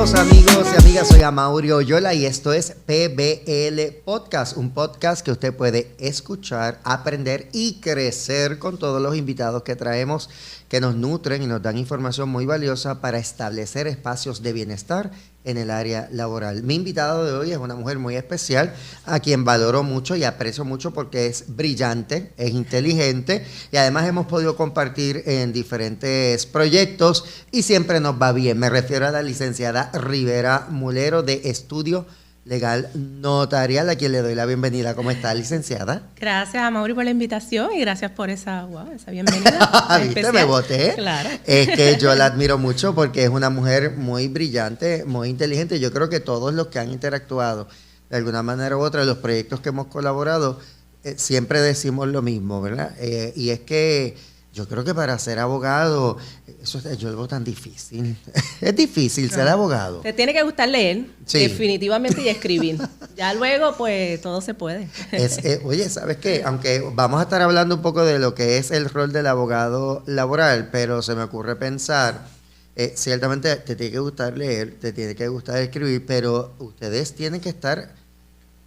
Saludos amigos y amigas, soy Amaury Oyola y esto es PBL Podcast, un podcast que usted puede escuchar, aprender y crecer con todos los invitados que traemos que nos nutren y nos dan información muy valiosa para establecer espacios de bienestar en el área laboral. Mi invitado de hoy es una mujer muy especial, a quien valoro mucho y aprecio mucho porque es brillante, es inteligente y además hemos podido compartir en diferentes proyectos y siempre nos va bien. Me refiero a la licenciada Rivera Mulero de Estudio Legal Notarial, a quien le doy la bienvenida. ¿Cómo está, licenciada? Gracias, Amaury, por la invitación y gracias por esa bienvenida. ¿Viste? Me boté. Claro. Es que yo la admiro mucho porque es una mujer muy brillante, muy inteligente. Yo creo que todos los que han interactuado de alguna manera u otra en los proyectos que hemos colaborado, siempre decimos lo mismo, ¿verdad? Y es que yo creo que para ser abogado, eso es algo tan difícil. Es difícil ser abogado. Te tiene que gustar leer, sí, definitivamente, y escribir. Ya luego, pues, todo se puede. Oye, ¿sabes qué? Aunque vamos a estar hablando un poco de lo que es el rol del abogado laboral, pero se me ocurre pensar, ciertamente te tiene que gustar leer, te tiene que gustar escribir, pero ustedes tienen que estar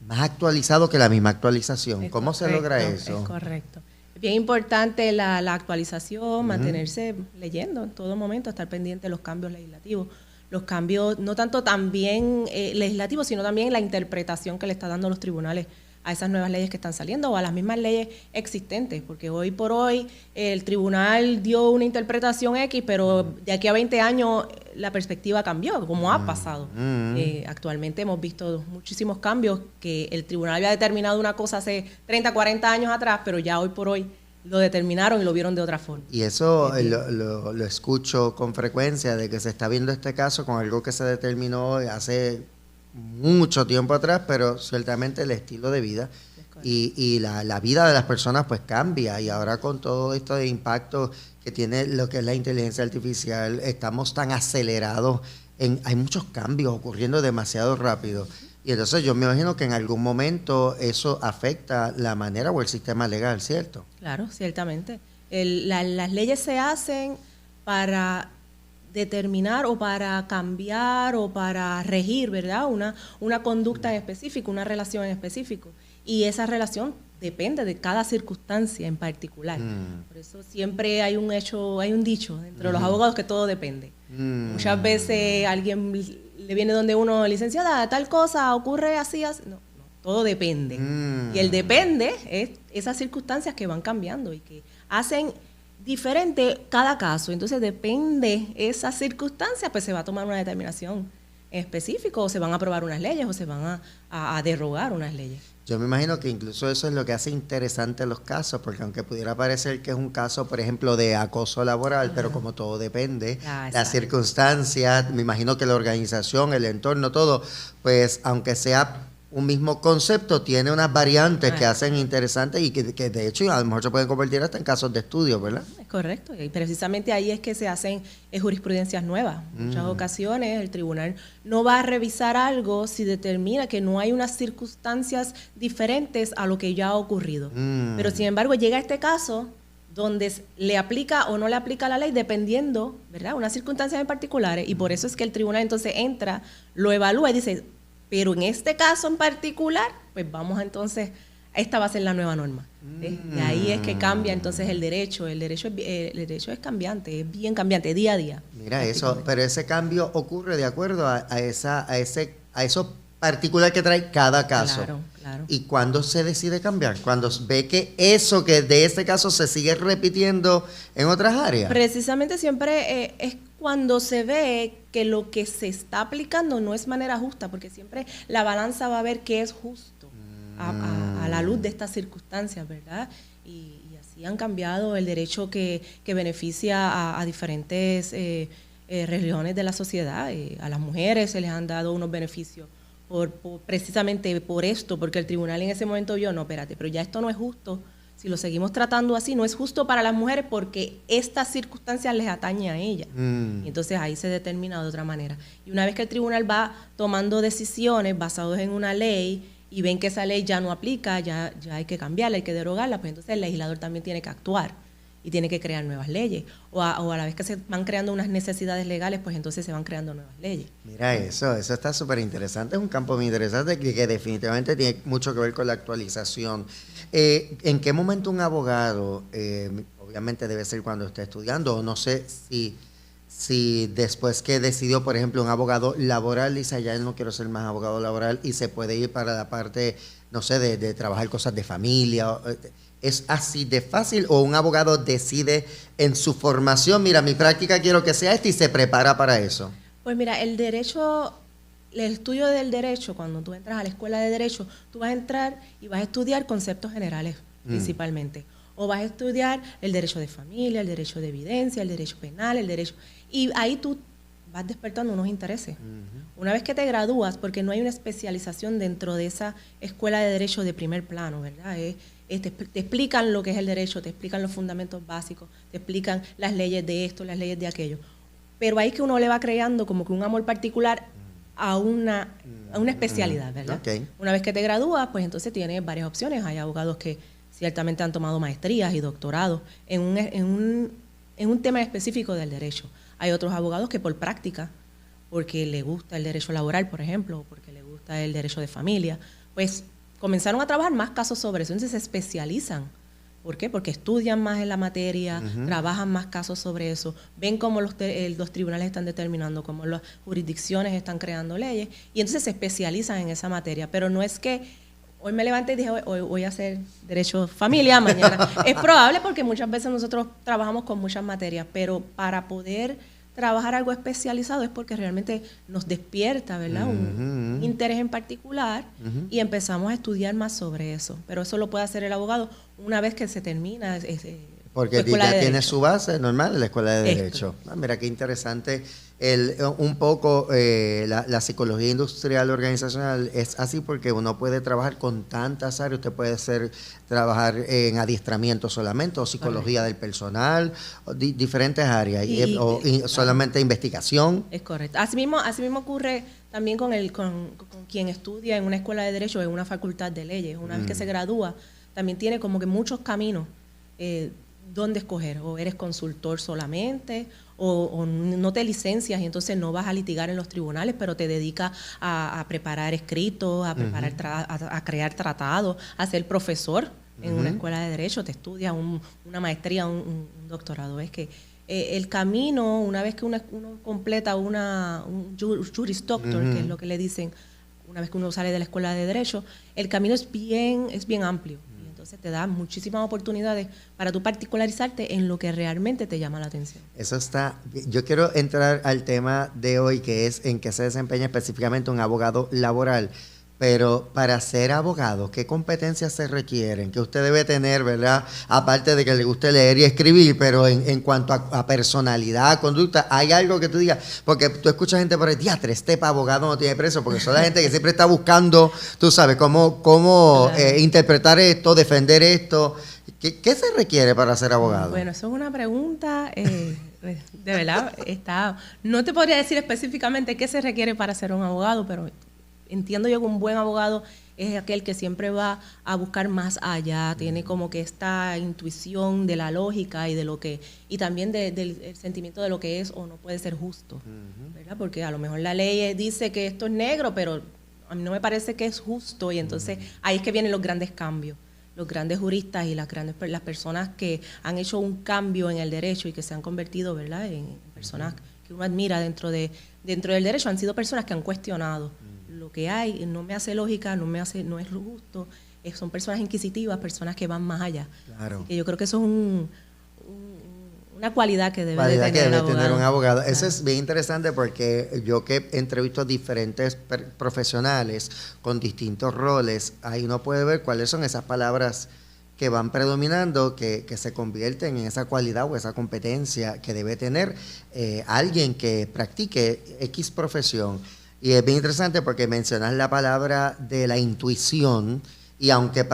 más actualizados que la misma actualización. ¿Cómo se logra eso? Es correcto. Es bien importante la actualización, mantenerse leyendo en todo momento, estar pendiente de los cambios legislativos. Los cambios, no tanto también legislativos, sino también la interpretación que le están dando los tribunales a esas nuevas leyes que están saliendo o a las mismas leyes existentes, porque hoy por hoy el tribunal dio una interpretación X, pero de aquí a 20 años la perspectiva cambió, como ha pasado. Actualmente hemos visto muchísimos cambios que el tribunal había determinado una cosa hace 30, 40 años atrás, pero ya hoy por hoy lo determinaron y lo vieron de otra forma. Y eso lo escucho con frecuencia, de que se está viendo este caso con algo que se determinó hace mucho tiempo atrás, pero ciertamente el estilo de vida y la vida de las personas pues cambia, y ahora con todo esto de impacto que tiene lo que es la inteligencia artificial, estamos tan acelerados, hay muchos cambios ocurriendo demasiado rápido, y entonces yo me imagino que en algún momento eso afecta la manera o el sistema legal, ¿cierto? Claro, ciertamente. Las leyes se hacen para determinar o para cambiar o para regir, ¿verdad? Una conducta en específico, una relación en específico. Y esa relación depende de cada circunstancia en particular. Por eso siempre hay un dicho entre los abogados que todo depende. Muchas veces alguien le viene donde uno, licenciada, tal cosa ocurre así, así. No, todo depende. Y el depende es esas circunstancias que van cambiando y que hacen diferente cada caso. Entonces depende esas circunstancias, pues se va a tomar una determinación en específico, o se van a aprobar unas leyes, o se van a derogar unas leyes. Yo me imagino que incluso eso es lo que hace interesante los casos, porque aunque pudiera parecer que es un caso, por ejemplo, de acoso laboral, pero como todo depende, las circunstancias, me imagino que la organización, el entorno, todo, pues aunque sea un mismo concepto, tiene unas variantes que hacen interesantes y que de hecho a lo mejor se pueden convertir hasta en casos de estudio, ¿verdad? Es correcto, y precisamente ahí es que se hacen jurisprudencias nuevas. En muchas ocasiones el tribunal no va a revisar algo si determina que no hay unas circunstancias diferentes a lo que ya ha ocurrido. Pero sin embargo llega este caso donde le aplica o no le aplica la ley dependiendo, ¿verdad?, unas circunstancias en particulares, y por eso es que el tribunal entonces entra, lo evalúa y dice, pero en este caso en particular, pues vamos entonces, esta va a ser la nueva norma. Y ahí es que cambia entonces el derecho. El derecho es cambiante, es bien cambiante, día a día. Mira eso, pero ese cambio ocurre de acuerdo a eso particular que trae cada caso. Claro. ¿Y cuándo se decide cambiar? Cuando ve que eso que de este caso se sigue repitiendo en otras áreas. Precisamente siempre es cuando se ve que lo que se está aplicando no es manera justa, porque siempre la balanza va a ver qué es justo a la luz de estas circunstancias, ¿verdad? Y así han cambiado el derecho que beneficia a diferentes regiones de la sociedad. A las mujeres se les han dado unos beneficios precisamente por esto, porque el tribunal en ese momento vio, no, espérate, pero ya esto no es justo. Si lo seguimos tratando así, no es justo para las mujeres porque estas circunstancias les atañen a ellas. Y entonces ahí se determina de otra manera. Y una vez que el tribunal va tomando decisiones basadas en una ley y ven que esa ley ya no aplica, ya hay que cambiarla, hay que derogarla, pues entonces el legislador también tiene que actuar. y tiene que crear nuevas leyes. O a la vez que se van creando unas necesidades legales, pues entonces se van creando nuevas leyes. Mira eso está súper interesante, es un campo muy interesante que definitivamente tiene mucho que ver con la actualización. ¿En qué momento un abogado, obviamente debe ser cuando esté estudiando, o no sé si después que decidió, por ejemplo, un abogado laboral, dice, ya no quiero ser más abogado laboral y se puede ir para la parte, no sé, de trabajar cosas de familia? ¿Es así de fácil o un abogado decide en su formación, mira, mi práctica quiero que sea esta y se prepara para eso? Pues mira, el estudio del derecho, cuando tú entras a la escuela de derecho, tú vas a entrar y vas a estudiar conceptos generales principalmente. O vas a estudiar el derecho de familia, el derecho de evidencia, el derecho penal, el derecho... Y ahí tú vas despertando unos intereses. Una vez que te gradúas, porque no hay una especialización dentro de esa escuela de derecho de primer plano, ¿verdad? Te explican lo que es el derecho, te explican los fundamentos básicos, te explican las leyes de esto, las leyes de aquello. Pero ahí que uno le va creando como que un amor particular a una especialidad, ¿verdad? Okay. Una vez que te gradúas, pues entonces tienes varias opciones. Hay abogados que ciertamente han tomado maestrías y doctorados en un tema específico del derecho. Hay otros abogados que por práctica, porque le gusta el derecho laboral, por ejemplo, o porque le gusta el derecho de familia, pues comenzaron a trabajar más casos sobre eso, entonces se especializan. ¿Por qué? Porque estudian más en la materia, trabajan más casos sobre eso, ven cómo los tribunales están determinando, cómo las jurisdicciones están creando leyes, y entonces se especializan en esa materia. Pero no es que hoy me levanté y dije, hoy voy a hacer derecho familia, mañana. Es probable porque muchas veces nosotros trabajamos con muchas materias, pero para poder trabajar algo especializado es porque realmente nos despierta, ¿verdad? Un interés en particular y empezamos a estudiar más sobre eso. Pero eso lo puede hacer el abogado una vez que se termina porque ya tiene su base normal en la escuela de derecho. Mira qué interesante. Un poco la psicología industrial organizacional es así porque uno puede trabajar con tantas áreas. Usted puede trabajar en adiestramiento solamente o psicología del personal, o diferentes áreas y solamente investigación. Es correcto. Así mismo ocurre también con quien estudia en una escuela de derecho o en una facultad de leyes. Una vez que se gradúa, también tiene como que muchos caminos dónde escoger. O eres consultor solamente, o no te licencias y entonces no vas a litigar en los tribunales, pero te dedicas a preparar escritos, a preparar a crear tratados, a ser profesor en una escuela de derecho, te estudias una maestría, un doctorado. Es que el camino, una vez que uno completa un Juris Doctor, que es lo que le dicen, una vez que uno sale de la escuela de derecho, el camino es bien amplio. Entonces te da muchísimas oportunidades para tú particularizarte en lo que realmente te llama la atención. Eso está. Yo quiero entrar al tema de hoy, que es en qué se desempeña específicamente un abogado laboral. Pero para ser abogado, ¿qué competencias se requieren? ¿Qué usted debe tener, verdad? Aparte de que le guste leer y escribir, pero en cuanto a personalidad, a conducta, ¿hay algo que tú digas? Porque tú escuchas gente por el diatre, este abogado no tiene preso, porque son la gente que siempre está buscando, tú sabes, cómo claro, interpretar esto, defender esto. ¿Qué se requiere para ser abogado? Bueno, eso es una pregunta, de verdad, no te podría decir específicamente qué se requiere para ser un abogado, pero entiendo yo que un buen abogado es aquel que siempre va a buscar más allá, tiene como que esta intuición de la lógica y de lo que, y también del sentimiento de lo que es o no puede ser justo, ¿verdad? Porque a lo mejor la ley dice que esto es negro, pero a mí no me parece que es justo, y entonces ahí es que vienen los grandes cambios. Los grandes juristas y las personas que han hecho un cambio en el derecho y que se han convertido, ¿verdad?, en personas que uno admira dentro del derecho, han sido personas que han cuestionado lo que hay, no me hace lógica, no es justo, son personas inquisitivas, personas que van más allá. Claro. Así que yo creo que eso es una cualidad que debe tener un abogado. Claro. Eso es bien interesante porque yo que entrevisto a diferentes profesionales con distintos roles, ahí uno puede ver cuáles son esas palabras que van predominando, que se convierten en esa cualidad o esa competencia que debe tener alguien que practique X profesión. Y es bien interesante porque mencionas la palabra de la intuición, y aunque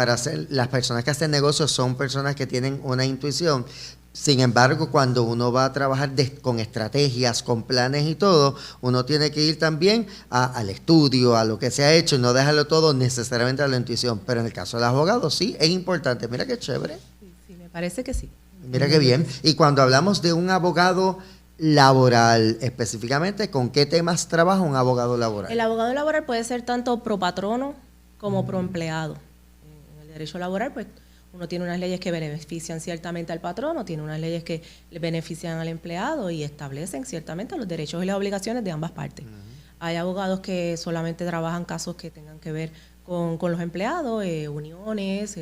las personas que hacen negocios son personas que tienen una intuición, sin embargo, cuando uno va a trabajar con estrategias, con planes y todo, uno tiene que ir también al estudio, a lo que se ha hecho, y no dejarlo todo necesariamente a la intuición. Pero en el caso del abogado sí, es importante. Mira qué chévere. Sí, me parece que sí. Mira qué bien. Y cuando hablamos de un abogado laboral, específicamente, ¿con qué temas trabaja un abogado laboral? El abogado laboral puede ser tanto pro patrono como pro empleado. En el derecho laboral, pues, uno tiene unas leyes que benefician ciertamente al patrono, tiene unas leyes que le benefician al empleado y establecen ciertamente los derechos y las obligaciones de ambas partes. Hay abogados que solamente trabajan casos que tengan que ver con los empleados, uniones,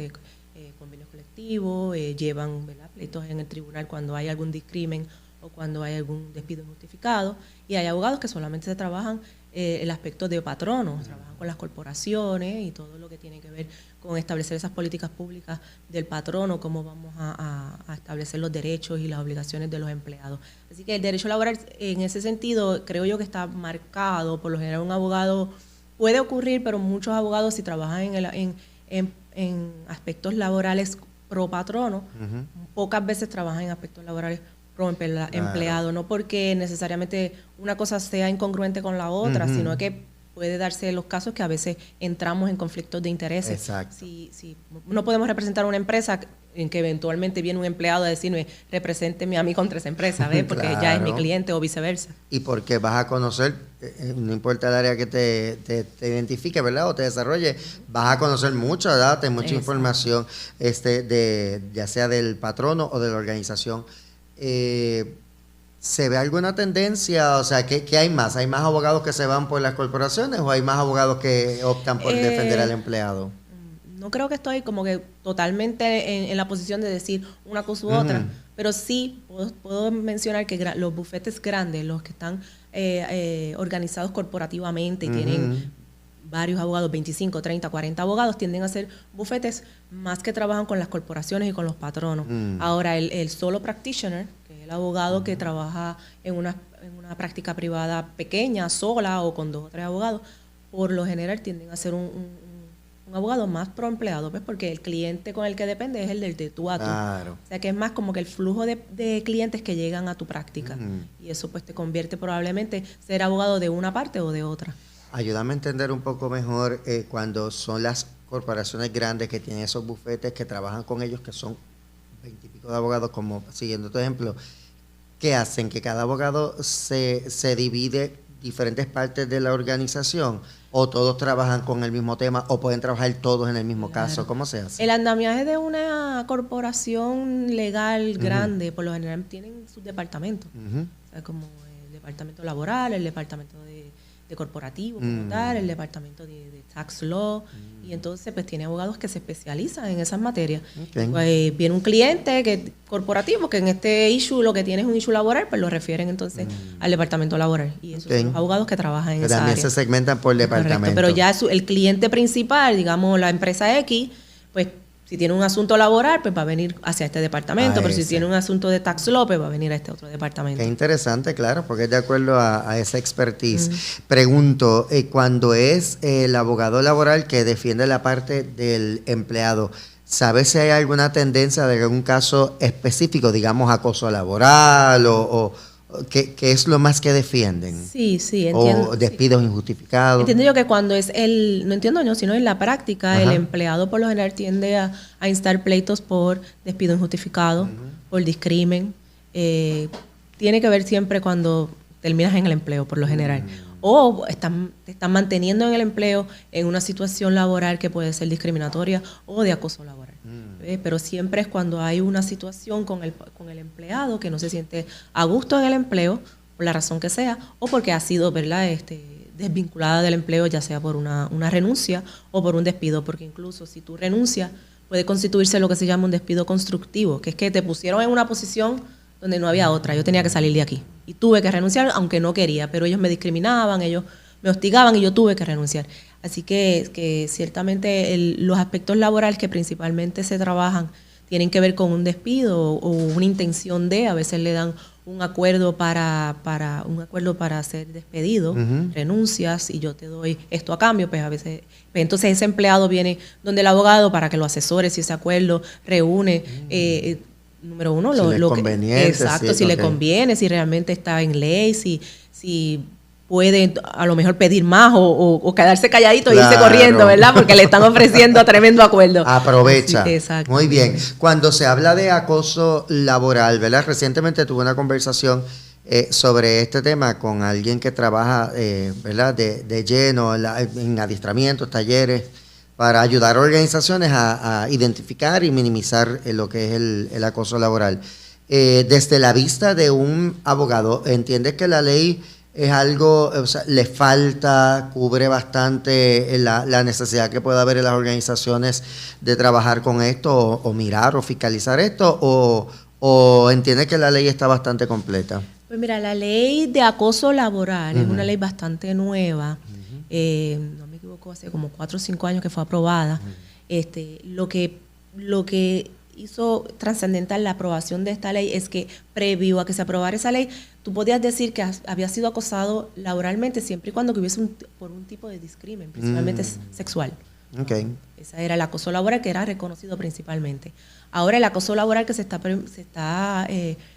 convenios colectivos, llevan, ¿verdad?, pleitos en el tribunal cuando hay algún discrimen o cuando hay algún despido injustificado, y hay abogados que solamente se trabajan el aspecto de patronos, trabajan con las corporaciones y todo lo que tiene que ver con establecer esas políticas públicas del patrono, cómo vamos a establecer los derechos y las obligaciones de los empleados. Así que el derecho laboral, en ese sentido, creo yo que está marcado. Por lo general, un abogado puede ocurrir, pero muchos abogados, si trabajan en aspectos laborales pro patrono, pocas veces trabajan en aspectos laborales pro empleado, no porque necesariamente una cosa sea incongruente con la otra, sino que puede darse los casos que a veces entramos en conflictos de intereses. Exacto. Si no podemos representar una empresa en que eventualmente viene un empleado a decirme, represénteme a mí contra esa empresa, ¿ves? Porque ya es mi cliente o viceversa. Y porque vas a conocer, no importa el área que te identifique, ¿verdad? O te desarrolle, vas a conocer mucha data, mucha información, ya sea del patrono o de la organización. ¿Se ve alguna tendencia? O sea, ¿qué hay más? ¿Hay más abogados que se van por las corporaciones o hay más abogados que optan por defender al empleado? No creo que estoy como que totalmente en la posición de decir una cosa u otra, pero sí puedo mencionar que los bufetes grandes, los que están organizados corporativamente y tienen varios abogados, 25, 30, 40 abogados, tienden a ser bufetes más que trabajan con las corporaciones y con los patronos. Ahora, el solo practitioner, que es el abogado que trabaja en una práctica privada pequeña, sola o con 2 o 3 abogados, por lo general tienden a ser un abogado más pro empleado, pues, porque el cliente con el que depende es el del de tú a tú. Claro. O sea, que es más como que el flujo de clientes que llegan a tu práctica. Y eso pues te convierte probablemente ser abogado de una parte o de otra. Ayúdame a entender un poco mejor cuando son las corporaciones grandes que tienen esos bufetes, que trabajan con ellos, que son 20 y pico de abogados, como siguiendo tu ejemplo. ¿Qué hacen? ¿Que cada abogado se divide diferentes partes de la organización? ¿O todos trabajan con el mismo tema? ¿O pueden trabajar todos en el mismo caso? ¿Cómo se hace? El andamiaje de una corporación legal grande, por lo general, tienen sus departamentos. O sea, como el departamento laboral, el departamento de corporativo como tal, el departamento de tax law, y entonces pues tiene abogados que se especializan en esas materias. Pues, viene un cliente corporativo que en este issue lo que tiene es un issue laboral, pues lo refieren entonces al departamento laboral, y esos son los abogados que trabajan en esa área. También se segmentan por departamento. Correcto, pero ya el cliente principal, digamos la empresa X, pues si tiene un asunto laboral, pues va a venir hacia este departamento, pero si tiene un asunto de tax law, pues va a venir a este otro departamento. Qué interesante, claro, porque es de acuerdo a esa expertise. Pregunto, cuando es el abogado laboral que defiende la parte del empleado, ¿sabes si hay alguna tendencia de algún caso específico, digamos acoso laboral o ¿qué es lo más que defienden? Sí, entiendo. O despidos injustificados. Entiendo yo que cuando es no entiendo yo, sino en la práctica, el empleado por lo general tiende a instar pleitos por despido injustificado, por discrimen. Tiene que ver siempre cuando terminas en el empleo, por lo general. O te están manteniendo en el empleo en una situación laboral que puede ser discriminatoria o de acoso laboral. Pero siempre es cuando hay una situación con el empleado que no se siente a gusto en el empleo, por la razón que sea, o porque ha sido, ¿verdad?, desvinculada del empleo, ya sea por una renuncia o por un despido, porque incluso si tú renuncias, puede constituirse lo que se llama un despido constructivo, que es que te pusieron en una posición donde no había otra, yo tenía que salir de aquí y tuve que renunciar aunque no quería, pero ellos me discriminaban, ellos me hostigaban y yo tuve que renunciar. Así que ciertamente los aspectos laborales que principalmente se trabajan tienen que ver con un despido o una intención a veces le dan un acuerdo para ser despedido, renuncias y yo te doy esto a cambio, pues a veces, pues entonces ese empleado viene donde el abogado para que lo asesore si ese acuerdo reúne número uno, si le conviene, exacto, si le conviene, si realmente está en ley, si puede a lo mejor pedir más o quedarse calladito e irse Claro. corriendo, ¿verdad? Porque le están ofreciendo tremendo acuerdo. Aprovecha. Sí, exacto. Muy bien. Cuando se habla de acoso laboral, ¿verdad? Recientemente tuve una conversación sobre este tema con alguien que trabaja, ¿verdad? De lleno en adiestramientos, talleres, para ayudar a organizaciones a identificar y minimizar lo que es el acoso laboral. Desde la vista de un abogado, ¿entiendes que la ley es algo, o sea, le falta, cubre bastante la necesidad que pueda haber en las organizaciones de trabajar con esto o mirar o fiscalizar esto, o entiende que la ley está bastante completa? Pues mira, la ley de acoso laboral es una ley bastante nueva. No me equivoco, hace como 4 o 5 años que fue aprobada. Lo que hizo trascendental la aprobación de esta ley es que previo a que se aprobara esa ley, tú podías decir que había sido acosado laboralmente siempre y cuando que hubiese por un tipo de discrimen, principalmente sexual. Okay. Ese era el acoso laboral que era reconocido principalmente. Ahora el acoso laboral que se está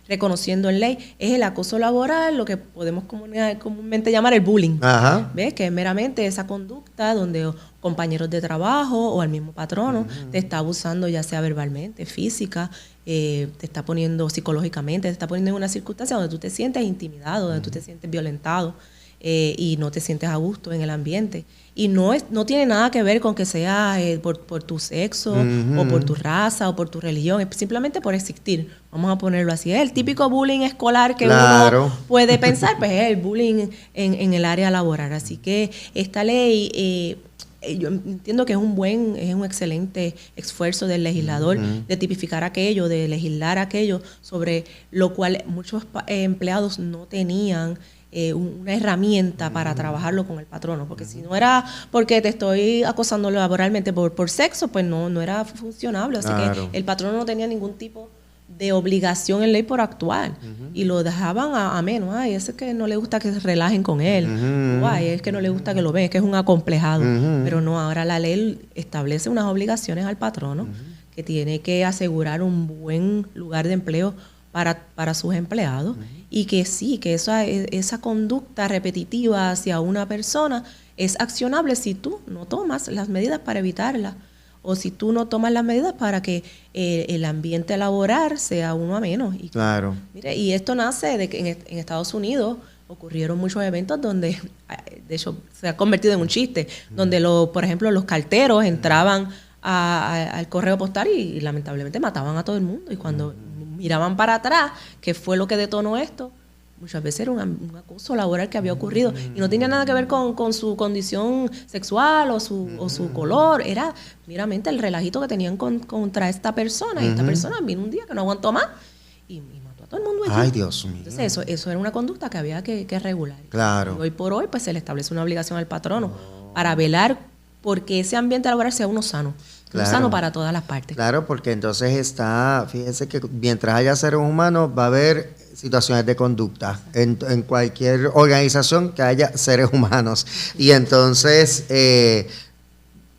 reconociendo en ley es el acoso laboral, lo que podemos comúnmente llamar el bullying. Ajá. ¿Ves? Que es meramente esa conducta donde compañeros de trabajo o al mismo patrono te está abusando, ya sea verbalmente, física, te está poniendo psicológicamente, te está poniendo en una circunstancia donde tú te sientes intimidado, donde tú te sientes violentado y no te sientes a gusto en el ambiente. Y no tiene nada que ver con que sea por tu sexo o por tu raza o por tu religión, es simplemente por existir. Vamos a ponerlo así. Es el típico bullying escolar que uno puede pensar, pues es el bullying en el área laboral. Así que esta ley, yo entiendo que es un excelente esfuerzo del legislador de tipificar aquello, de legislar aquello sobre lo cual muchos empleados no tenían una herramienta para trabajarlo con el patrono, porque si no era porque te estoy acosando laboralmente por sexo, pues no era funcionable, así que el patrono no tenía ningún tipo de obligación en ley por actuar y lo dejaban a menos. Ay, ese que no le gusta que se relajen con él, o ay, es que no le gusta que lo vean, es que es un acomplejado, pero no, ahora la ley establece unas obligaciones al patrono que tiene que asegurar un buen lugar de empleo para sus empleados y que sí, que esa conducta repetitiva hacia una persona es accionable si tú no tomas las medidas para evitarla o si tú no tomas las medidas para que el ambiente laboral sea uno ameno. Y, claro. Mire, y esto nace de que en Estados Unidos ocurrieron muchos eventos donde, de hecho, se ha convertido en un chiste, donde, por ejemplo, los carteros entraban al correo postal y lamentablemente mataban a todo el mundo. Y cuando miraban para atrás, ¿qué fue lo que detonó esto? Muchas veces era un acoso laboral que había ocurrido y no tenía nada que ver con su condición sexual o su color, era meramente el relajito que tenían contra esta persona y esta persona vino un día que no aguantó más y mató a todo el mundo allí. Ay, Dios mío. Entonces eso era una conducta que había que regular. Claro. Y hoy por hoy pues se le establece una obligación al patrono para velar porque ese ambiente laboral sea uno sano. Claro. Sano para todas las partes. Claro, porque entonces fíjense que mientras haya seres humanos va a haber situaciones de conducta en cualquier organización que haya seres humanos. Y entonces,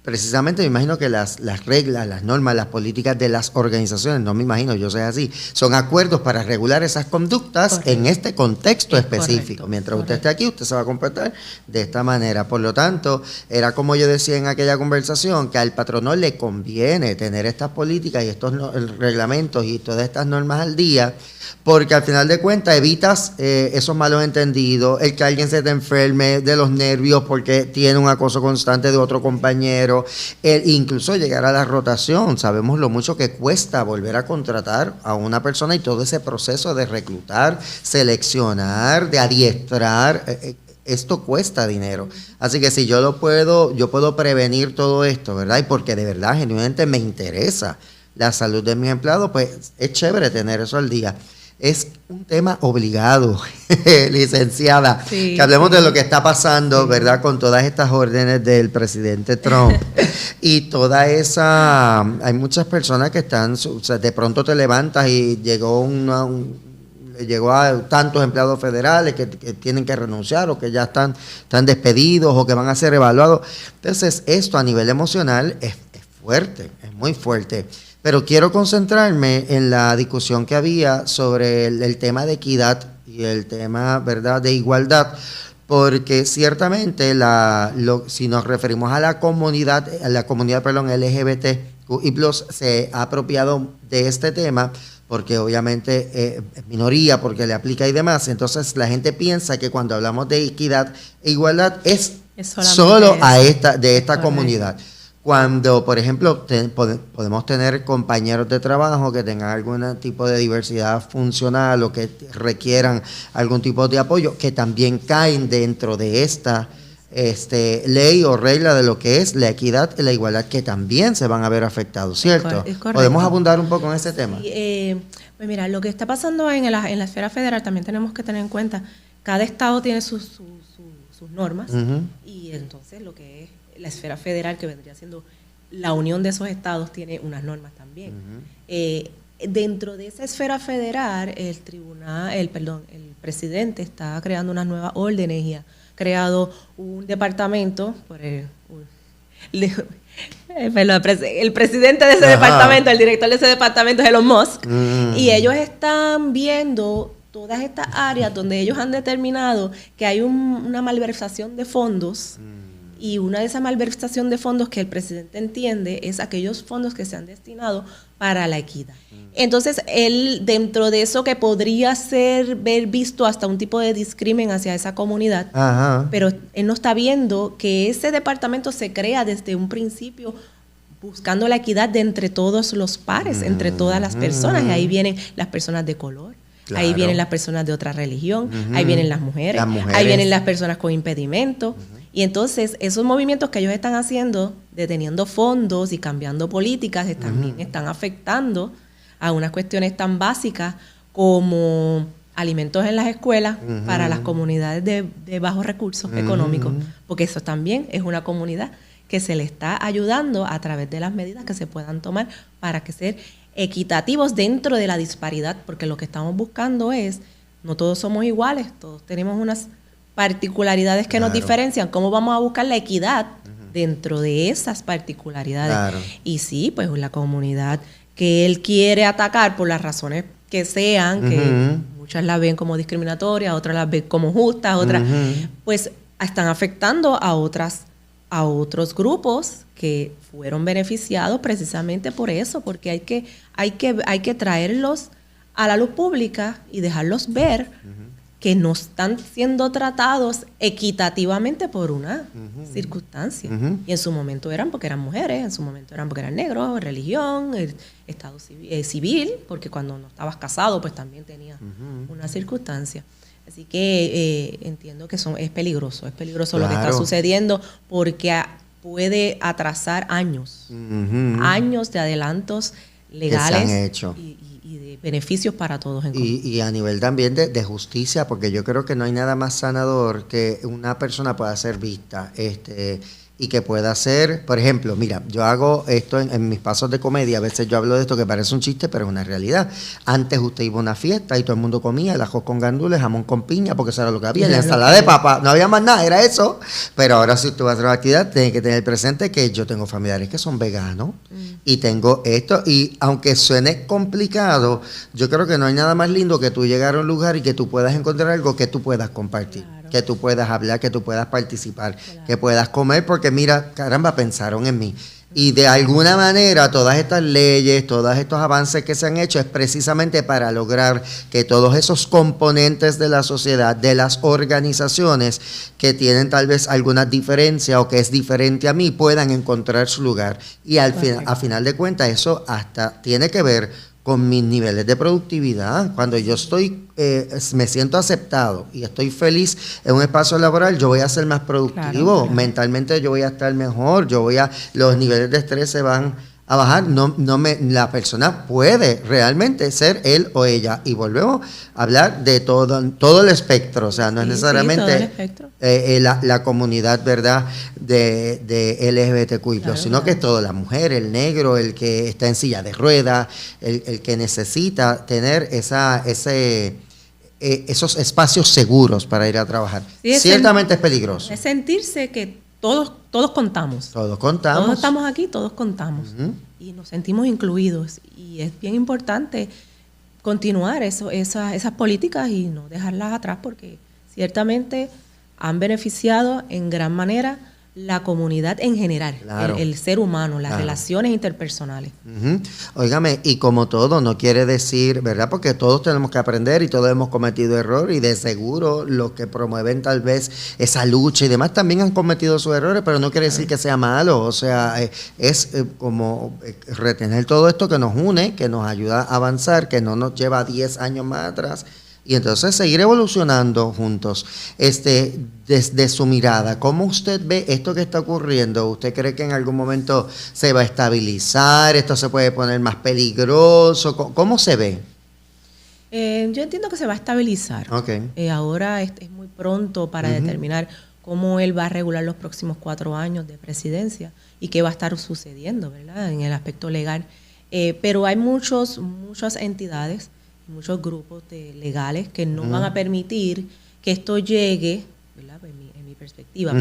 precisamente me imagino que las reglas, las normas, las políticas de las organizaciones, no me imagino, yo sé así, son acuerdos para regular esas conductas en este contexto específico. Mientras usted esté aquí, usted se va a comportar de esta manera. Por lo tanto, era como yo decía en aquella conversación, que al patrono le conviene tener estas políticas y estos reglamentos y todas estas normas al día, porque al final de cuentas evitas esos malos entendidos, el que alguien se te enferme de los nervios porque tiene un acoso constante de otro compañero, incluso llegar a la rotación. Sabemos lo mucho que cuesta volver a contratar a una persona y todo ese proceso de reclutar, seleccionar, de adiestrar, esto cuesta dinero. Así que si yo puedo prevenir todo esto, ¿verdad? Y porque de verdad, genuinamente me interesa la salud de mis empleados, pues es chévere tener eso al día. Es un tema obligado, licenciada, que hablemos de lo que está pasando, ¿verdad? Con todas estas órdenes del presidente Trump y toda esa... Hay muchas personas que están... O sea, de pronto te levantas y llegó a tantos empleados federales que tienen que renunciar o que ya están despedidos o que van a ser evaluados. Entonces, esto a nivel emocional es fuerte, es muy fuerte. Pero quiero concentrarme en la discusión que había sobre el tema de equidad y el tema, ¿verdad?, de igualdad, porque ciertamente si nos referimos a la comunidad LGBT y plus se ha apropiado de este tema, porque obviamente es minoría, porque le aplica y demás, entonces la gente piensa que cuando hablamos de equidad e igualdad es solo de esta comunidad. Cuando, por ejemplo, podemos tener compañeros de trabajo que tengan algún tipo de diversidad funcional o que requieran algún tipo de apoyo, que también caen dentro de esta ley o regla de lo que es la equidad y la igualdad, que también se van a ver afectados, ¿cierto? Es correcto. ¿Podemos abundar un poco en ese tema? Sí, pues mira, lo que está pasando en la esfera federal también tenemos que tener en cuenta, cada estado tiene sus normas, y entonces lo que es la esfera federal, que vendría siendo la unión de esos estados, tiene unas normas también. Dentro de esa esfera federal, el presidente está creando unas nuevas órdenes y ha creado un departamento el presidente de ese departamento, el director de ese departamento es Elon Musk, y ellos están viendo todas estas áreas donde ellos han determinado que hay una malversación de fondos. Y una de esas malversación de fondos que el presidente entiende es aquellos fondos que se han destinado para la equidad. Entonces, él, dentro de eso que podría ver visto hasta un tipo de discrimen hacia esa comunidad, pero él no está viendo que ese departamento se crea desde un principio buscando la equidad de entre todos los pares, entre todas las personas, y ahí vienen las personas de color. Claro. Ahí vienen las personas de otra religión, ahí vienen las mujeres, ahí vienen las personas con impedimento. Y entonces esos movimientos que ellos están haciendo, deteniendo fondos y cambiando políticas, también están afectando a unas cuestiones tan básicas como alimentos en las escuelas para las comunidades de bajos recursos económicos, porque eso también es una comunidad que se le está ayudando a través de las medidas que se puedan tomar para que ser equitativos dentro de la disparidad, porque lo que estamos buscando es, no todos somos iguales, todos tenemos unas particularidades que nos diferencian. ¿Cómo vamos a buscar la equidad dentro de esas particularidades? Y sí, pues la comunidad que él quiere atacar por las razones que sean, que muchas las ven como discriminatorias, otras las ven como justas, otras, pues están afectando a otros grupos que fueron beneficiados precisamente por eso, porque hay que traerlos a la luz pública y dejarlos ver que no están siendo tratados equitativamente por una circunstancia. Y en su momento eran porque eran mujeres, en su momento eran porque eran negros, religión, estado civil, porque cuando no estabas casado pues también tenías una circunstancia. Así que entiendo que es peligroso lo que está sucediendo, porque puede atrasar años de adelantos legales que se han hecho. Y de beneficios para todos en común. Y a nivel también de justicia, porque yo creo que no hay nada más sanador que una persona pueda ser vista y que pueda ser, por ejemplo, mira, yo hago esto en mis pasos de comedia, a veces yo hablo de esto que parece un chiste, pero es una realidad. Antes usted iba a una fiesta y todo el mundo comía el ajo con gandules, jamón con piña, porque eso era lo que había, la ensalada de papa, no había más nada, era eso. Pero ahora si usted va a hacer una actividad, tiene que tener presente que yo tengo familiares que son veganos y tengo esto, y aunque suene complicado, yo creo que no hay nada más lindo que tú llegar a un lugar y que tú puedas encontrar algo que tú puedas compartir. Claro. Que tú puedas hablar, que tú puedas participar, que puedas comer, porque mira, caramba, pensaron en mí. Y de alguna manera todas estas leyes, todos estos avances que se han hecho es precisamente para lograr que todos esos componentes de la sociedad, de las organizaciones que tienen tal vez alguna diferencia o que es diferente a mí, puedan encontrar su lugar. Y a final de cuentas eso hasta tiene que ver con mis niveles de productividad. Cuando yo me siento aceptado y estoy feliz en un espacio laboral, yo voy a ser más productivo, mentalmente yo voy a estar mejor, los niveles de estrés se van a bajar, la persona puede realmente ser él o ella, y volvemos a hablar de todo el espectro, o sea, no es necesariamente la comunidad, ¿verdad?, de LGBTQ+, sino que es todo, la mujer, el negro, el que está en silla de ruedas, el que necesita tener esos espacios seguros para ir a trabajar. Sí, ciertamente es peligroso. Es sentirse que todos contamos. Todos contamos. Todos estamos aquí, todos contamos. Y nos sentimos incluidos. Y es bien importante continuar esas políticas y no dejarlas atrás, porque ciertamente han beneficiado en gran manera la comunidad en general, claro, el ser humano, las relaciones interpersonales. Óigame, y como todo, no quiere decir, ¿verdad? Porque todos tenemos que aprender y todos hemos cometido errores y de seguro los que promueven tal vez esa lucha y demás también han cometido sus errores, pero no quiere decir que sea malo, o sea, es como retener todo esto que nos une, que nos ayuda a avanzar, que no nos lleva 10 años más atrás. Y entonces seguir evolucionando juntos. Desde su mirada, ¿cómo usted ve esto que está ocurriendo? ¿Usted cree que en algún momento se va a estabilizar? ¿Esto se puede poner más peligroso? ¿Cómo se ve? Yo entiendo que se va a estabilizar. Okay. Ahora es muy pronto para determinar cómo él va a regular los próximos 4 años de presidencia y qué va a estar sucediendo, ¿verdad? En el aspecto legal. Pero hay muchas entidades, muchos grupos legales que no van a permitir que esto llegue, ¿verdad? En mi perspectiva.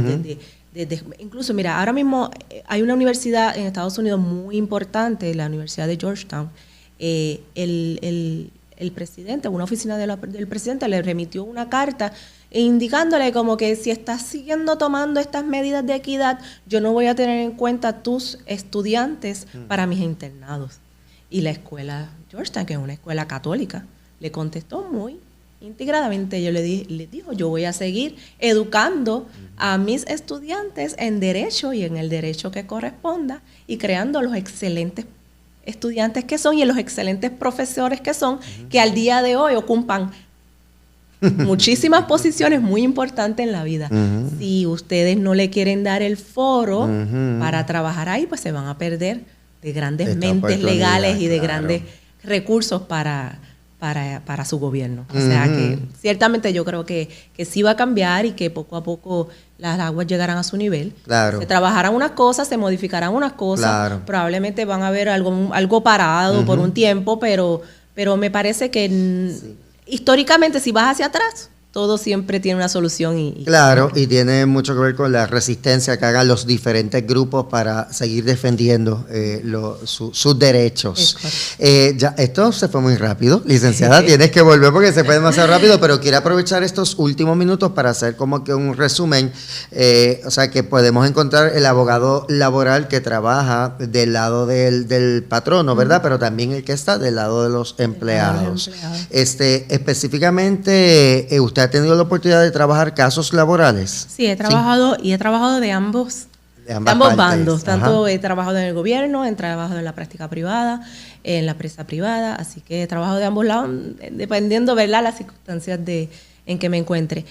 Incluso, mira, ahora mismo hay una universidad en Estados Unidos muy importante, la Universidad de Georgetown. El presidente, una oficina del presidente le remitió una carta indicándole como que si estás tomando estas medidas de equidad, yo no voy a tener en cuenta tus estudiantes para mis internados. Y la escuela Georgetown, que es una escuela católica, le contestó muy integradamente. Le dijo, yo voy a seguir educando a mis estudiantes en derecho y en el derecho que corresponda y creando los excelentes estudiantes que son y los excelentes profesores que son, que al día de hoy ocupan muchísimas posiciones muy importantes en la vida. Si ustedes no le quieren dar el foro para trabajar ahí, pues se van a perder de grandes mentes legales y de grandes recursos para su gobierno. O sea que ciertamente yo creo que sí va a cambiar y que poco a poco las aguas llegarán a su nivel. Claro. Se trabajarán unas cosas, se modificarán unas cosas. Claro. Probablemente van a haber algo parado por un tiempo, pero me parece que históricamente si vas hacia atrás, todo siempre tiene una solución. Claro, y tiene mucho que ver con la resistencia que hagan los diferentes grupos para seguir defendiendo sus derechos. Ya, esto se fue muy rápido. Licenciada, tienes que volver porque se fue demasiado rápido, pero quiero aprovechar estos últimos minutos para hacer como que un resumen. O sea, que podemos encontrar el abogado laboral que trabaja del lado del patrono, ¿verdad? Pero también el que está del lado de los empleados. Específicamente, usted ha tenido la oportunidad de trabajar casos laborales. Sí, he trabajado de ambos bandos. Tanto he trabajado en el gobierno, he trabajado en la práctica privada, en la empresa privada, así que he trabajado de ambos lados, dependiendo, ¿verdad?, las circunstancias en que me encuentre.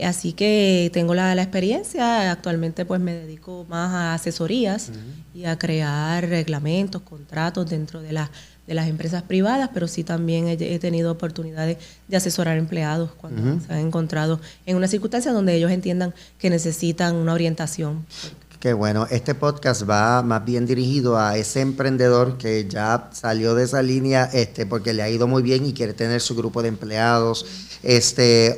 Así que tengo la experiencia. Actualmente pues me dedico más a asesorías y a crear reglamentos, contratos dentro de las empresas privadas, pero sí también he tenido oportunidades de asesorar empleados cuando se han encontrado en una circunstancia donde ellos entiendan que necesitan una orientación. Qué bueno. Este podcast va más bien dirigido a ese emprendedor que ya salió de esa línea porque le ha ido muy bien y quiere tener su grupo de empleados,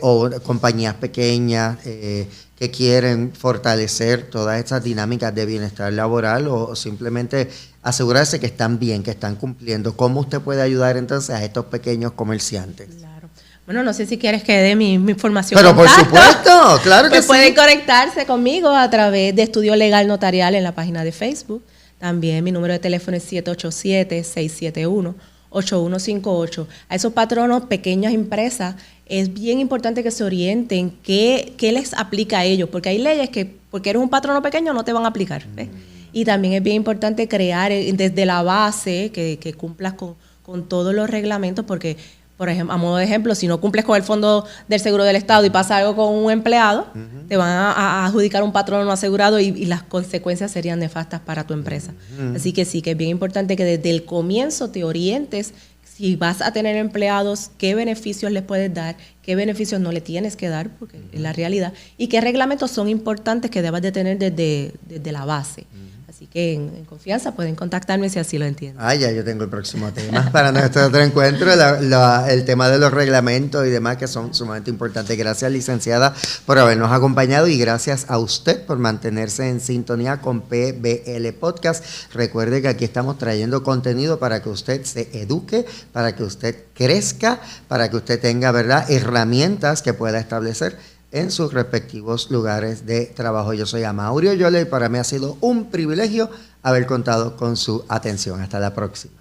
o compañías pequeñas que quieren fortalecer todas estas dinámicas de bienestar laboral o simplemente asegurarse que están bien, que están cumpliendo. ¿Cómo usted puede ayudar entonces a estos pequeños comerciantes? Claro. Bueno, no sé si quieres que dé mi información. Pero por supuesto, claro que sí. Pueden conectarse conmigo a través de Estudio Legal Notarial en la página de Facebook. También mi número de teléfono es 787-671-8158. A esos patronos, pequeñas empresas, es bien importante que se orienten qué les aplica a ellos, porque hay leyes que, porque eres un patrono pequeño, no te van a aplicar. ¿Ves? Y también es bien importante crear desde la base que cumplas con todos los reglamentos, porque, por ejemplo, a modo de ejemplo, si no cumples con el Fondo del Seguro del Estado y pasa algo con un empleado, te van a adjudicar un patrono no asegurado y las consecuencias serían nefastas para tu empresa. Así que sí, que es bien importante que desde el comienzo te orientes. Si vas a tener empleados, qué beneficios les puedes dar, qué beneficios no le tienes que dar, porque es la realidad, y qué reglamentos son importantes que debas de tener desde la base. Así que en confianza pueden contactarme si así lo entienden. Ya yo tengo el próximo tema para nuestro otro encuentro, el tema de los reglamentos y demás que son sumamente importantes. Gracias, licenciada, por habernos acompañado y gracias a usted por mantenerse en sintonía con PBL Podcast. Recuerde que aquí estamos trayendo contenido para que usted se eduque, para que usted crezca, para que usted tenga, ¿verdad?, herramientas que pueda establecer en sus respectivos lugares de trabajo. Yo soy Amaury Oyola y para mí ha sido un privilegio haber contado con su atención. Hasta la próxima.